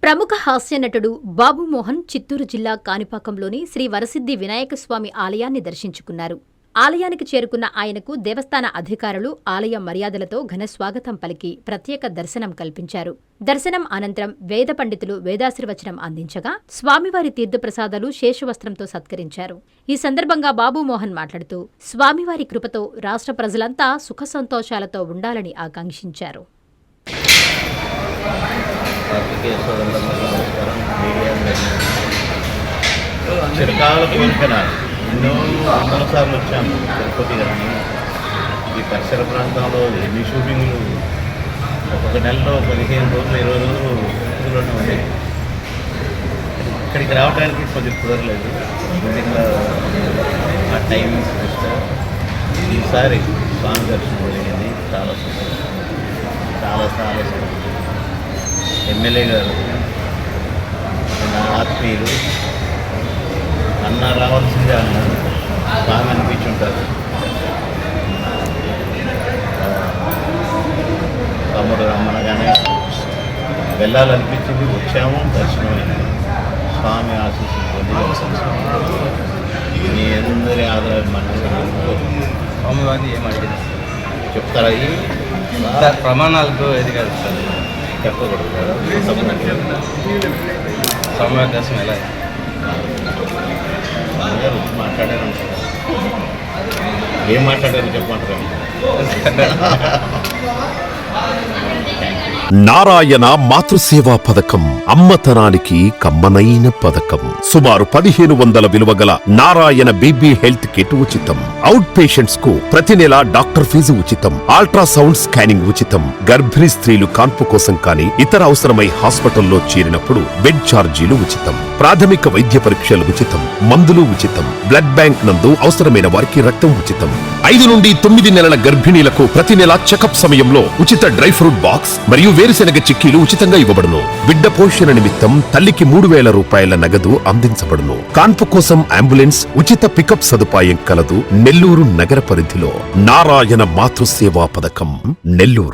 ప్రముఖ హాస్య నటుడు బాబు మోహన్ చిత్తూరు జిల్లా కాణిపాకంలోని శ్రీ వరసిద్ధి వినాయకస్వామి ఆలయాన్ని దర్శించుకున్నారు. ఆలయానికి చేరుకున్న ఆయనకు దేవస్థాన అధికారులు ఆలయ మర్యాదలతో ఘనస్వాగతం పలికి ప్రత్యేక దర్శనం కల్పించారు. దర్శనం అనంతరం వేద పండితులు వేదాశీర్వచనం అందించగా స్వామివారి తీర్థప్రసాదాలు శేషవస్త్రంతో సత్కరించారు. ఈ సందర్భంగా బాబు మోహన్ మాట్లాడుతూ స్వామివారి కృపతో రాష్ట్ర ప్రజలంతా సుఖ సంతోషాలతో ఉండాలని ఆకాంక్షించారు. చిరకాల కోరికన ఎన్నో వందల సార్లు వచ్చాము తిరుపతి. కానీ ఈ పరిసర ప్రాంతంలో ఎన్ని షూటింగ్లు ఒక్కొక్క నెలలో 15 రోజులు 20 రోజులు ఇందులోనే ఉండేవి. ఇక్కడికి రావడానికి కొద్దిగా కుదరలేదు. కొద్దిగా ఆ టైం ఈసారి స్వామి దర్శనం జరిగింది. చాలా చాలా ఎమ్మెల్యే గారు నా ఆత్మీయులు అన్న రావాల్సిందే అన్నారు. స్వామి అనిపించుంటారు. తమ్ముడు రమ్మనగానే వెళ్ళాలనిపించింది. వచ్చాము, దర్శనమైంది. స్వామి ఆశీస్సులు పొంది మీ అందరి ఆదరణ స్వామివారిని ఏమడిగింది చెప్తారా? ఈ ప్రమాణాలకు ఎదిగారు సార్, చెప్పకూడదు కదా. స్వామివారి దర్శనం ఎలా మాట్లాడారు? ఏం మాట్లాడారు చెప్పమంటారు? నారాయణ మాతృసేవా పథకం అమ్మతనానికి కమ్మనైన పథకం. సుమారు 1500 విలువగల నారాయణ బీబీ హెల్త్ కిట్ ఉచితం. అవుట్ పేషెంట్స్ కు ప్రతి నెల డాక్టర్ ఫీజు ఉచితం. అల్ట్రాసౌండ్ స్కానింగ్ ఉచితం. గర్భిణీ స్త్రీలు కాన్పు కోసం కానీ ఇతర అవసరమై హాస్పిటల్లో చేరినప్పుడు బెడ్ ఛార్జీలు ఉచితం. ప్రాథమిక వైద్య పరీక్షలు ఉచితం. మందులు ఉచితం. బ్లడ్ బ్యాంక్ నందు అవసరమైన వారికి రక్తం ఉచితం. 5 నుండి 9 నెలల గర్భిణీలకు ప్రతి నెల చెకప్ సమయంలో ఉచిత డ్రై ఫ్రూట్ బాక్స్ మరియు వేరుశెనగ చిక్కీలు ఉచితంగా ఇవ్వబడును. బిడ్డ పోషణ నిమిత్తం తల్లికి 3000 రూపాయల నగదు అందించబడును. కాన్పు కోసం అంబులెన్స్ ఉచిత పికప్ సదుపాయం కలదు. నెల్లూరు నగర పరిధిలో నారాయణ మాతృసేవా పథకం, నెల్లూరు.